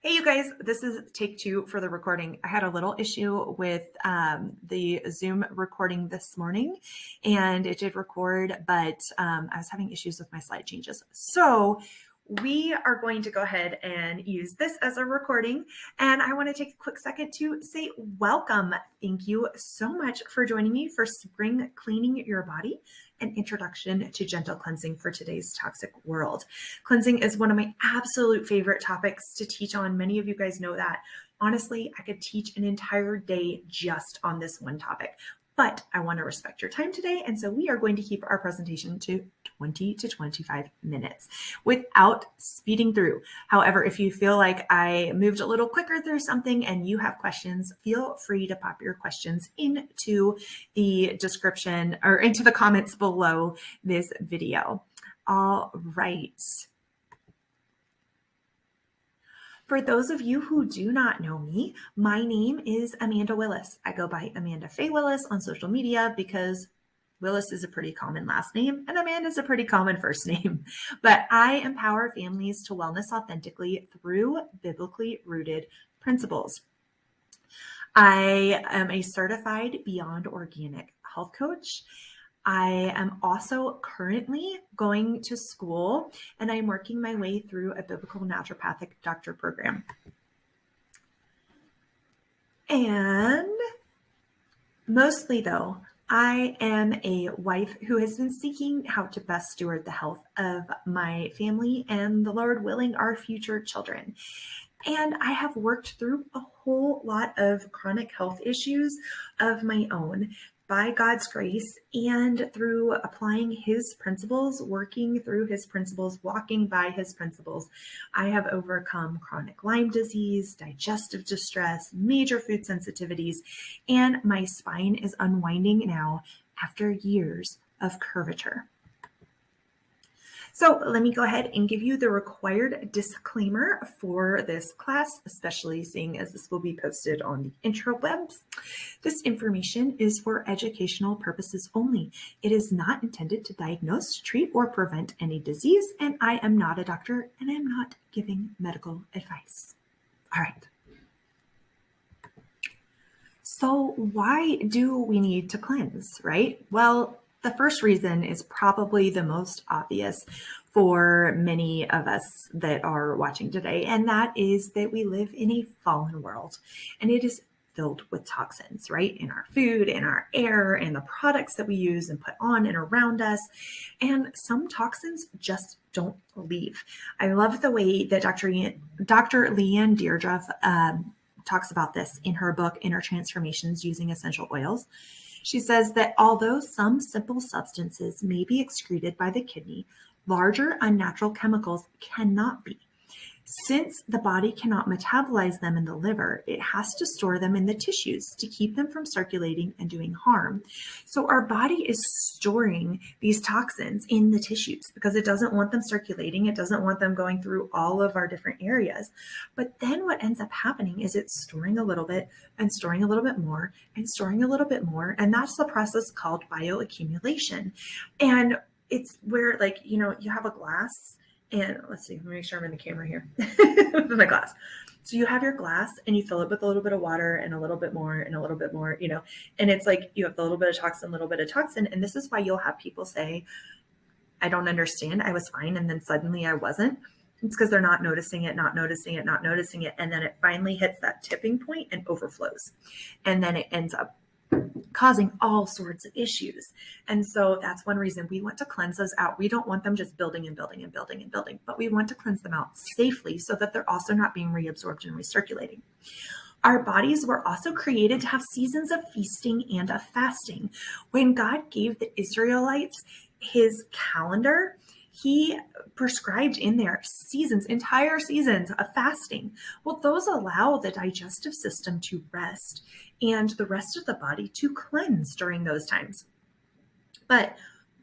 Hey, you guys, this is take two for the recording. I had a little issue with the Zoom recording this morning, and it did record, but I was having issues with my slide changes. So we are going to go ahead and use this as a recording. And I want to take a quick second to say welcome. Thank you so much for joining me for Spring Cleaning Your Body, an introduction to gentle cleansing for today's toxic world. Cleansing is one of my absolute favorite topics to teach on. Many of you guys know that. Honestly, I could teach an entire day just on this one topic, but I want to respect your time today. And so we are going to keep our presentation to 20 to 25 minutes without speeding through. However, if you feel like I moved a little quicker through something and you have questions, feel free to pop your questions into the description or into the comments below this video. All right. For those of you who do not know me, my name is Amanda Willis. I go by Amanda Faye Willis on social media because Willis is a pretty common last name and Amanda is a pretty common first name. But I empower families to wellness authentically through biblically rooted principles. I am a certified Beyond Organic health coach. I am also currently going to school and I'm working my way through a biblical naturopathic doctor program. And mostly though, I am a wife who has been seeking how to best steward the health of my family and, the Lord willing, our future children. And I have worked through a whole lot of chronic health issues of my own by God's grace and through applying His principles, working through His principles, walking by His principles. I have overcome chronic Lyme disease, digestive distress, major food sensitivities, and my spine is unwinding now after years of curvature. So let me go ahead and give you the required disclaimer for this class, especially seeing as this will be posted on the interwebs. This information is for educational purposes only. It is not intended to diagnose, treat, or prevent any disease, and I am not a doctor and I'm not giving medical advice. All right. So why do we need to cleanse, right? Well, the first reason is probably the most obvious for many of us that are watching today, and that is that we live in a fallen world, and it is filled with toxins, right? In our food, in our air, in the products that we use and put on and around us. And some toxins just don't leave. I love the way that Dr. Leanne Deirdre talks about this in her book, Inner Transformations Using Essential Oils. She says that although some simple substances may be excreted by the kidney, larger unnatural chemicals cannot be. Since the body cannot metabolize them in the liver, it has to store them in the tissues to keep them from circulating and doing harm. So our body is storing these toxins in the tissues because it doesn't want them circulating. It doesn't want them going through all of our different areas. But then what ends up happening is it's storing a little bit and storing a little bit more and storing a little bit more. And that's the process called bioaccumulation. And it's where, like, you have a glass. And let's see, let me make sure I'm in the camera here with my glass. So you have your glass and you fill it with a little bit of water and a little bit more and a little bit more, and it's like you have a little bit of toxin, a little bit of toxin. And this is why you'll have people say, I don't understand. I was fine. And then suddenly I wasn't. It's because they're not noticing it. And then it finally hits that tipping point and overflows. And then it ends up causing all sorts of issues. And so that's one reason we want to cleanse those out. We don't want them just building and building and building and building, but we want to cleanse them out safely so that they're also not being reabsorbed and recirculating. Our bodies were also created to have seasons of feasting and of fasting. When God gave the Israelites His calendar, He prescribed in there entire seasons of fasting. Well, those allow the digestive system to rest and the rest of the body to cleanse during those times. But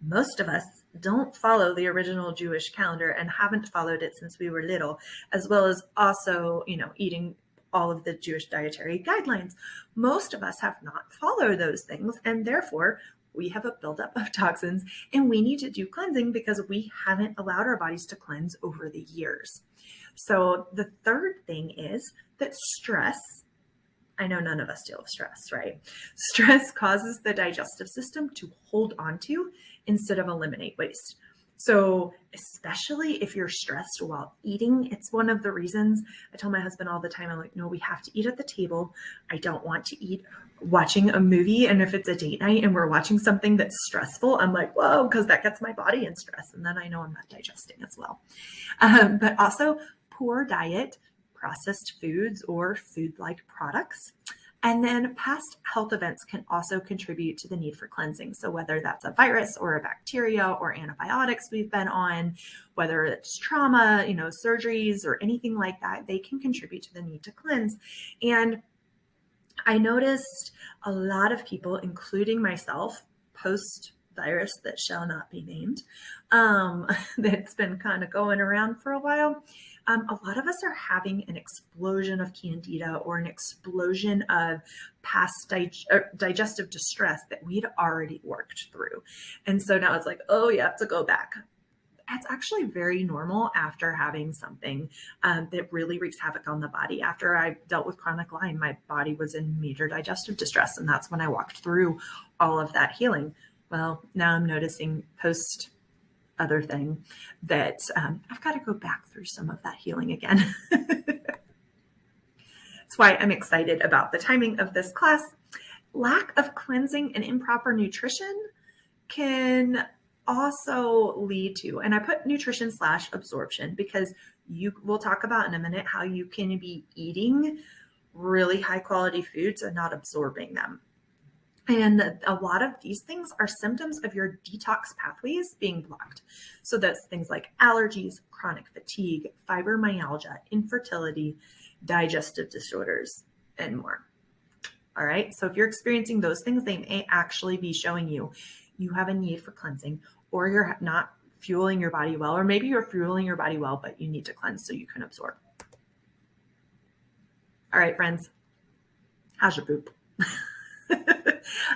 most of us don't follow the original Jewish calendar and haven't followed it since we were little, as well as also, eating all of the Jewish dietary guidelines. Most of us have not followed those things, and therefore we have a buildup of toxins and we need to do cleansing because we haven't allowed our bodies to cleanse over the years. So the third thing is that stress, I know none of us deal with stress, right? Stress causes the digestive system to hold on to instead of eliminate waste. So, especially if you're stressed while eating, it's one of the reasons I tell my husband all the time, I'm like, no, we have to eat at the table. I don't want to eat watching a movie. And if it's a date night and we're watching something that's stressful, I'm like, whoa, because that gets my body in stress. And then I know I'm not digesting as well. But also, poor diet, processed foods, or food-like products. And then past health events can also contribute to the need for cleansing. So whether that's a virus or a bacteria or antibiotics we've been on, whether it's trauma, surgeries or anything like that, they can contribute to the need to cleanse. And I noticed a lot of people, including myself, post virus that shall not be named, that's been kind of going around for a while. A lot of us are having an explosion of candida or an explosion of past digestive distress that we'd already worked through. And so now it's like, oh, you have to go back. That's actually very normal after having something that really wreaks havoc on the body. After I dealt with chronic Lyme, my body was in major digestive distress. And that's when I walked through all of that healing. Well, now I'm noticing post other thing that I've got to go back through some of that healing again. That's why I'm excited about the timing of this class. Lack of cleansing and improper nutrition can also lead to, and I put nutrition / absorption because we'll talk about in a minute how you can be eating really high quality foods and not absorbing them. And a lot of these things are symptoms of your detox pathways being blocked. So that's things like allergies, chronic fatigue, fibromyalgia, infertility, digestive disorders, and more. All right. So if you're experiencing those things, they may actually be showing you have a need for cleansing, or you're not fueling your body well, or maybe you're fueling your body well, but you need to cleanse so you can absorb. All right, friends, how's your poop?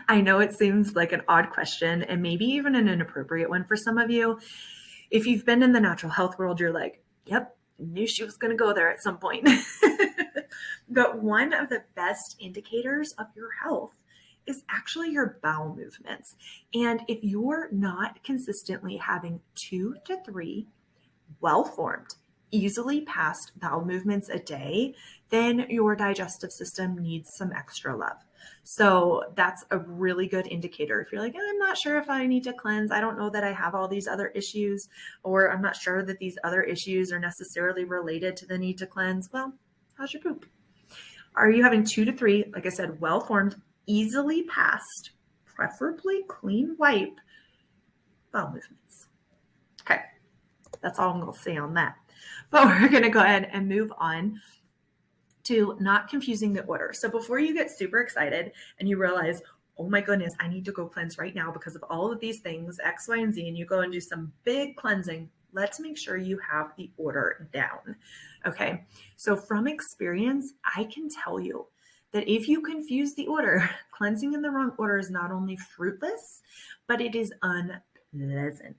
I know it seems like an odd question and maybe even an inappropriate one for some of you. If you've been in the natural health world, you're like, yep, knew she was going to go there at some point. But one of the best indicators of your health is actually your bowel movements. And if you're not consistently having 2 to 3 well-formed, easily passed bowel movements a day, then your digestive system needs some extra love. So that's a really good indicator. If you're like, I'm not sure if I need to cleanse, I don't know that I have all these other issues, or I'm not sure that these other issues are necessarily related to the need to cleanse. Well, how's your poop? Are you having 2 to 3, like I said, well-formed, easily passed, preferably clean wipe bowel movements? Okay, that's all I'm going to say on that. But we're going to go ahead and move on to not confusing the order. So before you get super excited and you realize, oh my goodness, I need to go cleanse right now because of all of these things, X, Y, and Z, and you go and do some big cleansing, let's make sure you have the order down. Okay. So from experience, I can tell you that if you confuse the order, cleansing in the wrong order is not only fruitless, but it is unpleasant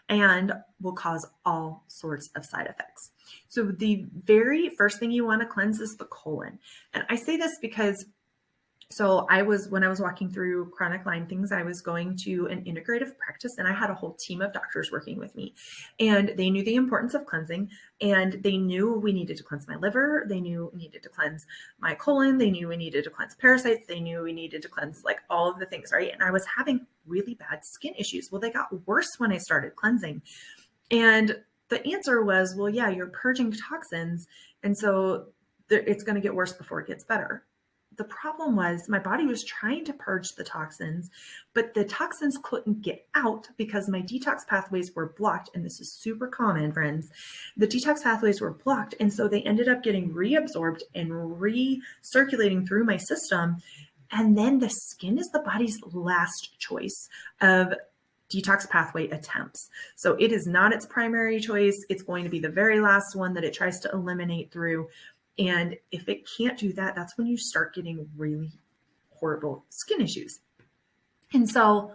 and will cause all sorts of side effects. So the very first thing you want to cleanse is the colon. And I say this because when I was walking through chronic Lyme things, I was going to an integrative practice and I had a whole team of doctors working with me, and they knew the importance of cleansing, and they knew we needed to cleanse my liver. They knew we needed to cleanse my colon. They knew we needed to cleanse parasites. They knew we needed to cleanse like all of the things, right? And I was having really bad skin issues. Well, they got worse when I started cleansing. And the answer was, well, yeah, you're purging toxins. And so it's going to get worse before it gets better. The problem was my body was trying to purge the toxins, but the toxins couldn't get out because my detox pathways were blocked. And this is super common, friends. The detox pathways were blocked. And so they ended up getting reabsorbed and recirculating through my system. And then the skin is the body's last choice of detox pathway attempts. So it is not its primary choice. It's going to be the very last one that it tries to eliminate through. And if it can't do that, that's when you start getting really horrible skin issues. And so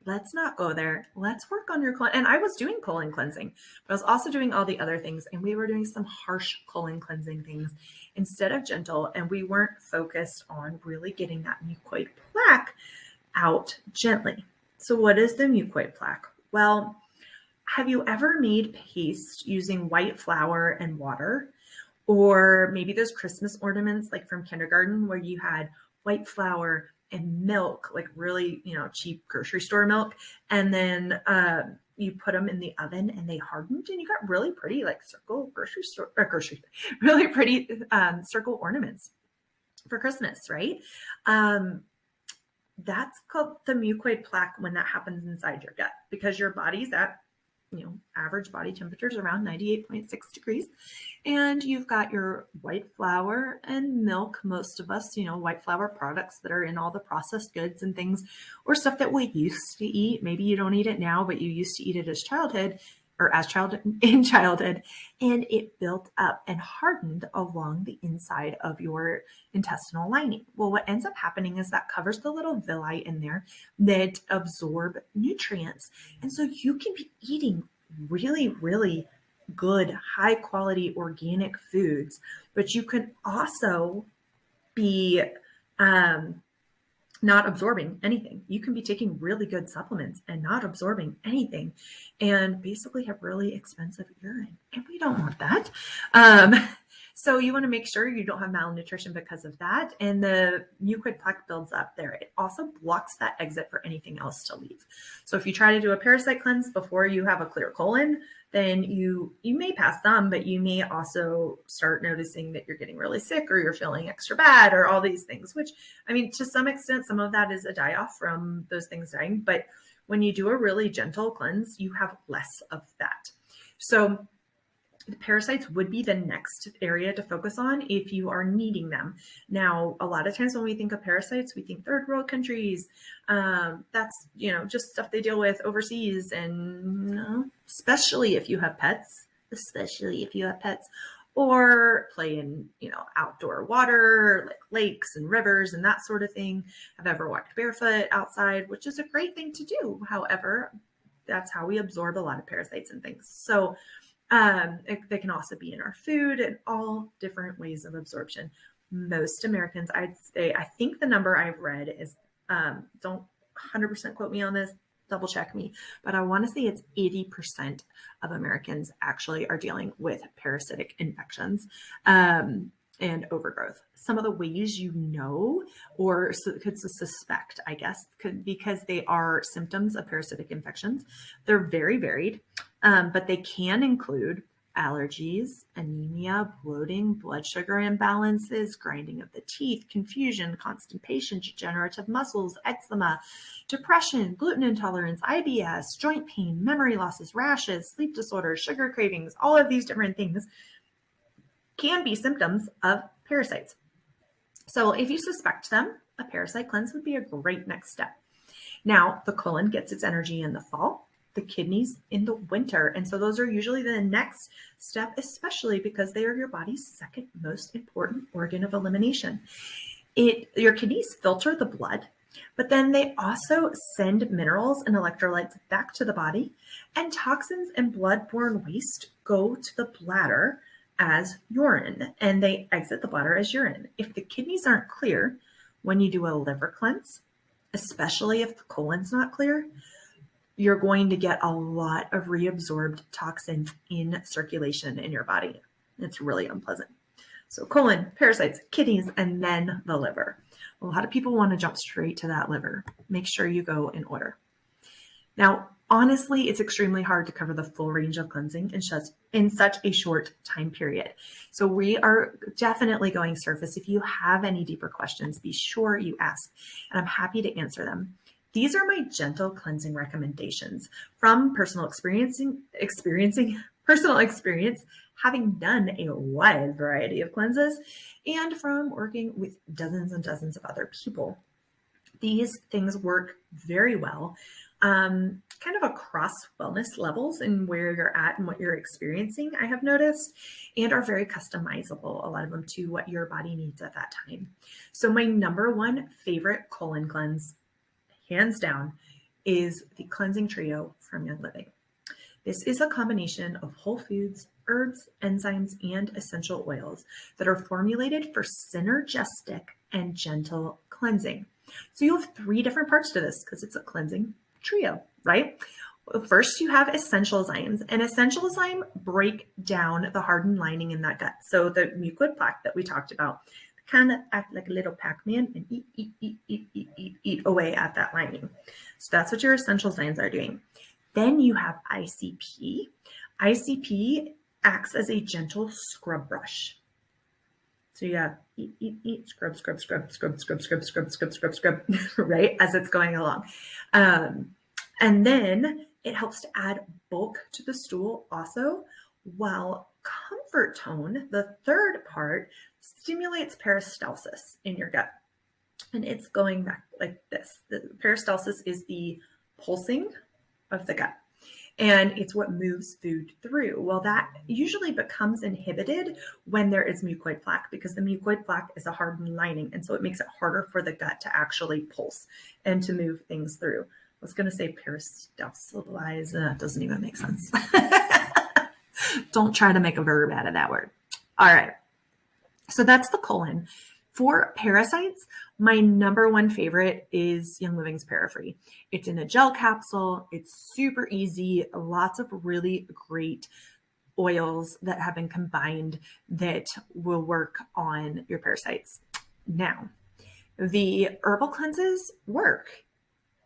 let's not go there. Let's work on your colon. And I was doing colon cleansing, but I was also doing all the other things. And we were doing some harsh colon cleansing things instead of gentle. And we weren't focused on really getting that mucoid plaque out gently. So what is the mucoid plaque? Well, have you ever made paste using white flour and water? Or maybe those Christmas ornaments like from kindergarten where you had white flour and milk, like really, cheap grocery store milk. And then you put them in the oven and they hardened and you got really pretty like circle really pretty circle ornaments for Christmas, right? That's called the mucoid plaque when that happens inside your gut because your body's at average body temperature is around 98.6 degrees. And you've got your white flour and milk, most of us, white flour products that are in all the processed goods and things, or stuff that we used to eat. Maybe you don't eat it now, but you used to eat it in childhood, and it built up and hardened along the inside of your intestinal lining. Well, what ends up happening is that covers the little villi in there that absorb nutrients. And so you can be eating really, really good, high quality organic foods, but you can also be not absorbing anything. You can be taking really good supplements and not absorbing anything and basically have really expensive urine. And we don't want that. So you want to make sure you don't have malnutrition because of that. And the mucoid plaque builds up there. It also blocks that exit for anything else to leave. So if you try to do a parasite cleanse before you have a clear colon, then you may pass some, but you may also start noticing that you're getting really sick or you're feeling extra bad or all these things, which, I mean, to some extent, some of that is a die-off from those things dying. But when you do a really gentle cleanse, you have less of that. So the parasites would be the next area to focus on if you are needing them. Now, a lot of times when we think of parasites, we think third world countries. That's, just stuff they deal with overseas. And especially if you have pets, or play in, outdoor water, like lakes and rivers and that sort of thing. I've ever walked barefoot outside, which is a great thing to do. However, that's how we absorb a lot of parasites and things. So they can also be in our food and all different ways of absorption. Most Americans, I'd say, I think the number I've read is, don't 100% quote me on this, double check me, but I want to say it's 80% of Americans actually are dealing with parasitic infections and overgrowth. Some of the ways or could suspect, I guess, because they are symptoms of parasitic infections. They're very varied. But they can include allergies, anemia, bloating, blood sugar imbalances, grinding of the teeth, confusion, constipation, degenerative muscles, eczema, depression, gluten intolerance, IBS, joint pain, memory losses, rashes, sleep disorders, sugar cravings. All of these different things can be symptoms of parasites. So if you suspect them, a parasite cleanse would be a great next step. Now, the colon gets its energy in the fall, the kidneys in the winter. And so those are usually the next step, especially because they are your body's second most important organ of elimination. Your kidneys filter the blood, but then they also send minerals and electrolytes back to the body, and toxins and bloodborne waste go to the bladder as urine, and they exit the bladder as urine. If the kidneys aren't clear when you do a liver cleanse, especially if the colon's not clear, you're going to get a lot of reabsorbed toxins in circulation in your body. It's really unpleasant. So colon, parasites, kidneys, and then the liver. A lot of people want to jump straight to that liver. Make sure you go in order. Now, honestly, it's extremely hard to cover the full range of cleansing in such a short time period. So we are definitely going surface. If you have any deeper questions, be sure you ask, and I'm happy to answer them. These are my gentle cleansing recommendations from personal experience, having done a wide variety of cleanses, and from working with dozens and dozens of other people. These things work very well, kind of across wellness levels and where you're at and what you're experiencing, I have noticed, and are very customizable, a lot of them, to what your body needs at that time. So my number one favorite colon cleanse, hands down, is the Cleansing Trio from Young Living. This is a combination of whole foods, herbs, enzymes, and essential oils that are formulated for synergistic and gentle cleansing. So you have 3 different parts to this because it's a cleansing trio, right? First, you have essential zymes, and essential zyme break down the hardened lining in that gut. So the mucoid plaque that we talked about kind of act like a little Pac-Man and eat away at that lining. So that's what your essential zymes are doing. Then you have ICP. ICP acts as a gentle scrub brush. So you have eat, scrub, right, as it's going along. And then it helps to add bulk to the stool also, while Comfort Tone, the third part, stimulates peristalsis in your gut. And it's going back like this. The peristalsis is the pulsing of the gut, and it's what moves food through. Well, that usually becomes inhibited when there is mucoid plaque, because the mucoid plaque is a hardened lining, and so it makes it harder for the gut to actually pulse and to move things through. I was going to say peristalsize. That doesn't even make sense. Don't try to make a verb out of that word. All right. So that's the colon. For parasites, my number one favorite is Young Living's Parafree. It's in a gel capsule. It's super easy. Lots of really great oils that have been combined that will work on your parasites. Now, the herbal cleanses work.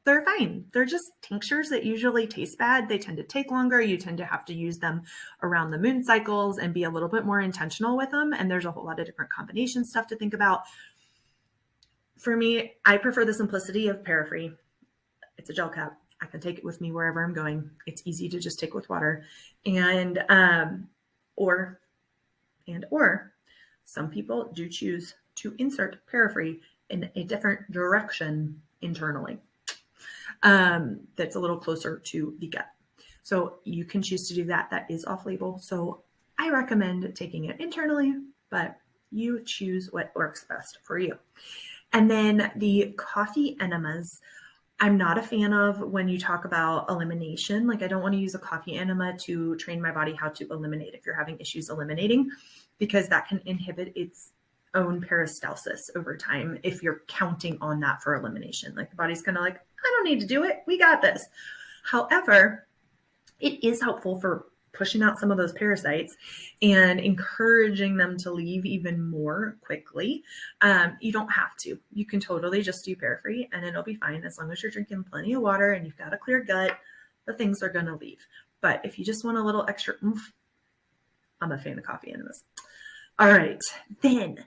They're fine. They're just tinctures that usually taste bad. They tend to take longer. You tend to have to use them around the moon cycles and be a little bit more intentional with them. And there's a whole lot of different combination stuff to think about. For me, I prefer the simplicity of Parafree. It's a gel cap. I can take it with me wherever I'm going. It's easy to just take with water. And or some people do choose to insert Parafree in a different direction internally. That's a little closer to the gut. So you can choose to do that. That is off label. So I recommend taking it internally, but you choose what works best for you. And then the coffee enemas, I'm not a fan of when you talk about elimination. Like, I don't want to use a coffee enema to train my body how to eliminate if you're having issues eliminating, because that can inhibit its own peristalsis over time if you're counting on that for elimination. Like, the body's kind of like, I don't need to do it. We got this. However, it is helpful for pushing out some of those parasites and encouraging them to leave even more quickly. You don't have to. You can totally just do Parafree and it'll be fine as long as you're drinking plenty of water and you've got a clear gut. The things are going to leave. But if you just want a little extra oomph, I'm a fan of coffee enemas. All right, then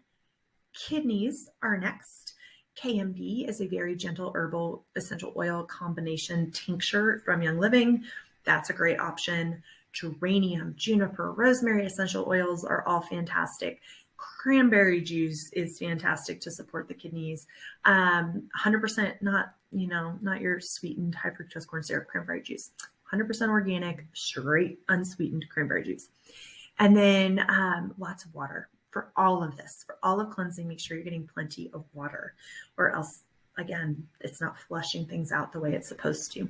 kidneys are next. KMB is a very gentle herbal essential oil combination tincture from Young Living. That's a great option. Geranium, juniper, rosemary essential oils are all fantastic. Cranberry juice is fantastic to support the kidneys. 100% not your sweetened high fructose corn syrup cranberry juice. 100% organic, straight unsweetened cranberry juice. And then lots of water. For all of this, for all of cleansing, make sure you're getting plenty of water, or else, again, it's not flushing things out the way it's supposed to.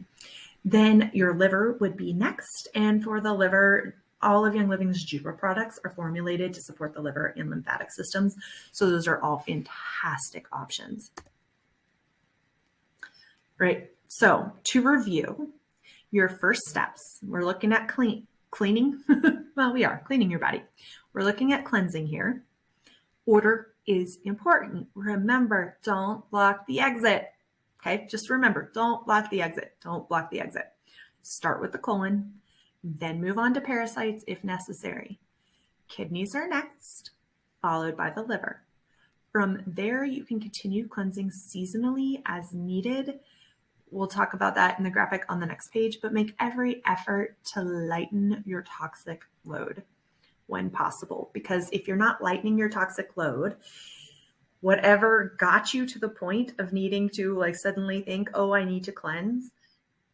Then your liver would be next. And for the liver, all of Young Living's Jubra products are formulated to support the liver and lymphatic systems. So those are all fantastic options. Right. So to review your first steps, we're looking at cleaning. Well, we are cleaning your body. We're looking at cleansing here. Order is important. Remember, don't block the exit. Okay, just remember, don't block the exit. Don't block the exit. Start with the colon, then move on to parasites if necessary. Kidneys are next, followed by the liver. From there, you can continue cleansing seasonally as needed. We'll talk about that in the graphic on the next page, but make every effort to lighten your toxic load when possible. Because if you're not lightening your toxic load, whatever got you to the point of needing to suddenly think, oh, I need to cleanse,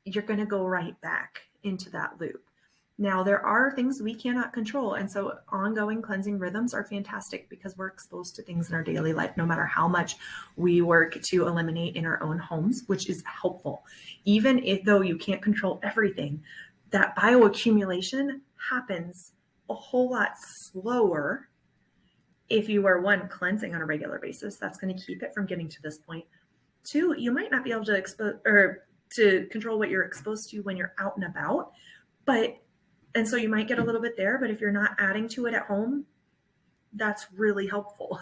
you're going to go right back into that loop. Now, there are things we cannot control. And so ongoing cleansing rhythms are fantastic because we're exposed to things in our daily life, no matter how much we work to eliminate in our own homes, which is helpful. Even if, though you can't control everything, that bioaccumulation happens a whole lot slower if you are, one, cleansing on a regular basis. That's going to keep it from getting to this point. Two, you might not be able to expose or to control what you're exposed to when you're out and about, and so you might get a little bit there, but if you're not adding to it at home, that's really helpful,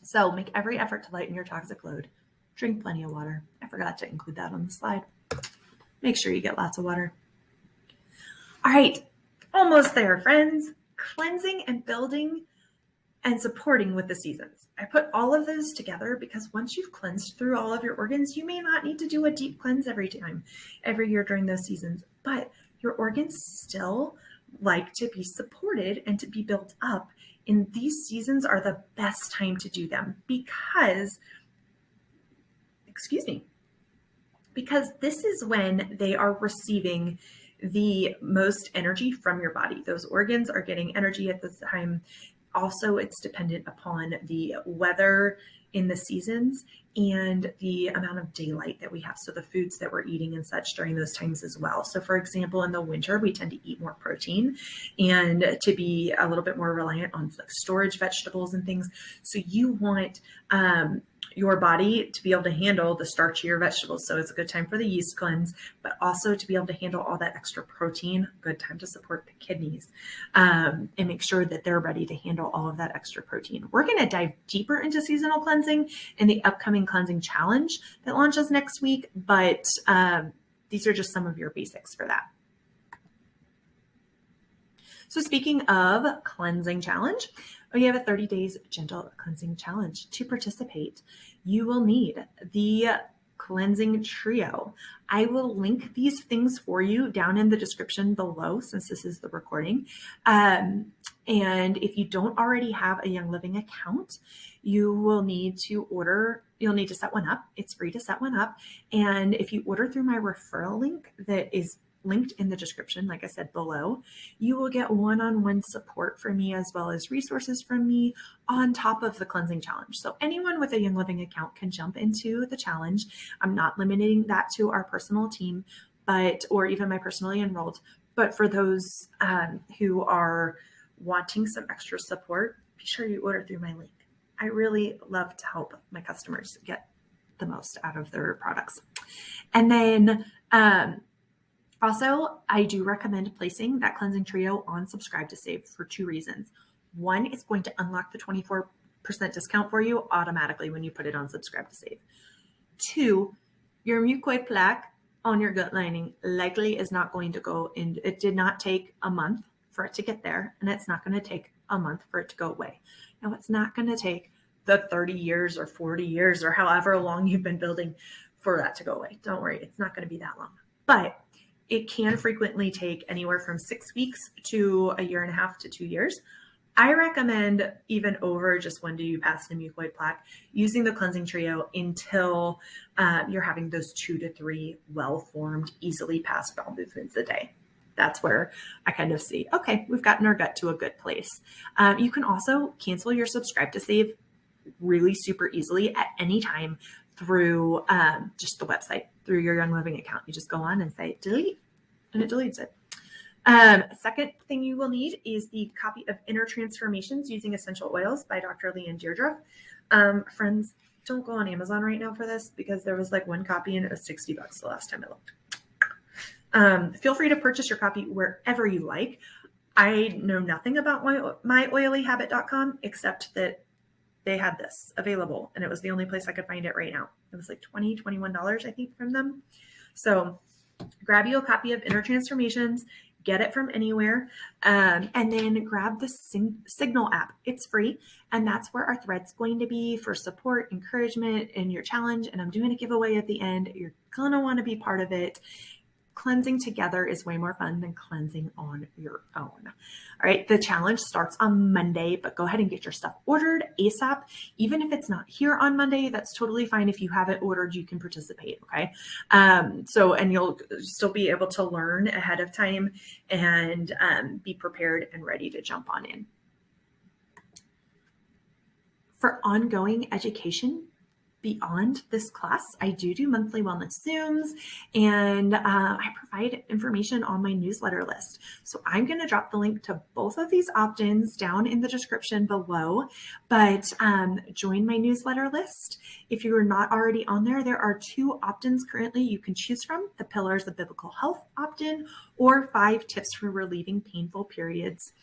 So make every effort to lighten your toxic load. Drink plenty of water. I forgot to include that on the slide. Make sure you get lots of water. All right, almost there, friends. Cleansing and building and supporting with the seasons. I put all of those together because once you've cleansed through all of your organs, you may not need to do a deep cleanse every year during those seasons, but your organs still like to be supported and to be built up. And these seasons are the best time to do them because this is when they are receiving the most energy from your body. Those organs are getting energy at this time. Also, it's dependent upon the weather in the seasons and the amount of daylight that we have. So the foods that we're eating and such during those times as well. So for example, in the winter, we tend to eat more protein and to be a little bit more reliant on like storage vegetables and things. So you want your body to be able to handle the starchier vegetables. So it's a good time for the yeast cleanse, but also to be able to handle all that extra protein, good time to support the kidneys and make sure that they're ready to handle all of that extra protein. We're going to dive deeper into seasonal cleansing in the upcoming cleansing challenge that launches next week, but these are just some of your basics for that. So speaking of cleansing challenge, we have a 30 days gentle cleansing challenge. To participate, you will need the cleansing trio. I will link these things for you down in the description below since this is the recording. And if you don't already have a Young Living account, you'll need to set one up. It's free to set one up. And if you order through my referral link that is linked in the description, like I said below, you will get one-on-one support from me as well as resources from me on top of the cleansing challenge. So anyone with a Young Living account can jump into the challenge. I'm not limiting that to our personal team, or even my personally enrolled, but for those who are wanting some extra support, be sure you order through my link. I really love to help my customers get the most out of their products. And then also, I do recommend placing that cleansing trio on Subscribe to Save for two reasons. One, it's going to unlock the 24% discount for you automatically when you put it on Subscribe to Save. Two, your mucoid plaque on your gut lining likely is not going to go in. It did not take a month for it to get there, and it's not going to take a month for it to go away. Now, it's not going to take the 30 years or 40 years or however long you've been building for that to go away. Don't worry, it's not going to be that long. But it can frequently take anywhere from 6 weeks to a year and a half to 2 years. I recommend even over just when do you pass the mucoid plaque, using the cleansing trio until you're having those 2 to 3 well-formed, easily passed bowel movements a day. That's where I kind of see, okay, we've gotten our gut to a good place. You can also cancel your Subscribe to Save really super easily at any time through just the website, through your Young Living account. You just go on and say delete, and it deletes it. Second thing you will need is the copy of Inner Transformations Using Essential Oils by Dr. Leanne Deirdre. Friends, don't go on Amazon right now for this because there was like one copy and it was $60 the last time I looked. Feel free to purchase your copy wherever you like. I know nothing about myoilyhabit.com except that they had this available and it was the only place I could find it right now. It was like $20, $21, I think, from them. So grab you a copy of Inner Transformations, get it from anywhere, and then grab the Signal app. It's free, and that's where our thread's going to be for support, encouragement in your challenge, and I'm doing a giveaway at the end. You're going to want to be part of it. cleansing together is way more fun than cleansing on your own. All right, the challenge starts on Monday, but go ahead and get your stuff ordered ASAP. Even if it's not here on Monday, that's totally fine. If you have it ordered, you can participate, okay? And you'll still be able to learn ahead of time and be prepared and ready to jump on in. For ongoing education, beyond this class, I do monthly wellness Zooms, and I provide information on my newsletter list. So I'm going to drop the link to both of these opt-ins down in the description below, but join my newsletter list. If you are not already on there, there are 2 opt-ins currently you can choose from: the Pillars of Biblical Health opt-in or 5 tips for relieving painful periods.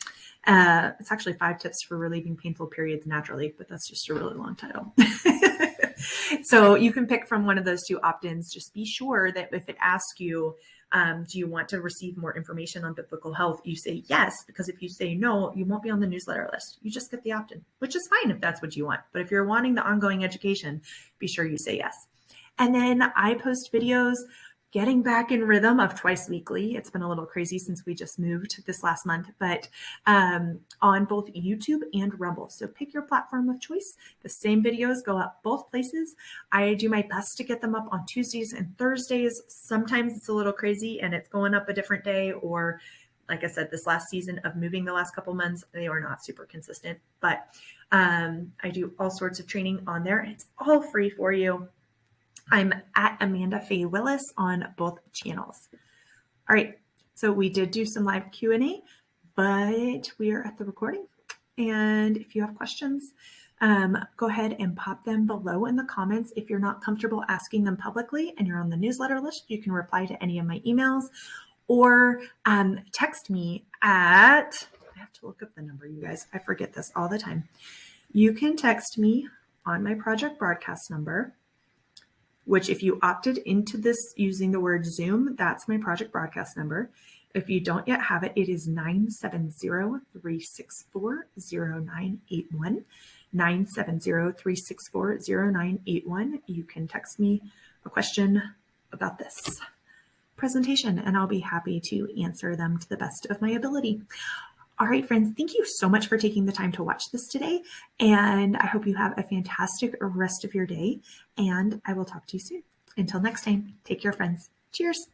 It's actually 5 tips for relieving painful periods naturally, but that's just a really long title. So you can pick from one of those 2 opt-ins. Just be sure that if it asks you, do you want to receive more information on biblical health, you say yes, because if you say no, you won't be on the newsletter list. You just get the opt-in, which is fine if that's what you want. But if you're wanting the ongoing education, be sure you say yes. And then I post videos getting back in rhythm of twice weekly. It's been a little crazy since we just moved this last month, but on both YouTube and Rumble. So pick your platform of choice. The same videos go up both places. I do my best to get them up on Tuesdays and Thursdays. Sometimes it's a little crazy and it's going up a different day, or like I said, this last season of moving the last couple months, they were not super consistent, but I do all sorts of training on there. It's all free for you. I'm at Amanda Faye Willis on both channels. All right, so we did do some live Q&A, but we are at the recording. And if you have questions, go ahead and pop them below in the comments. If you're not comfortable asking them publicly and you're on the newsletter list, you can reply to any of my emails or text me at, I have to look up the number, you guys. I forget this all the time. You can text me on my project broadcast number, which if you opted into this using the word Zoom, that's my project broadcast number. If you don't yet have it, it is 970-364-0981. 970-364-0981. You can text me a question about this presentation, and I'll be happy to answer them to the best of my ability. All right, friends, thank you so much for taking the time to watch this today, and I hope you have a fantastic rest of your day, and I will talk to you soon. Until next time, take care, friends. Cheers.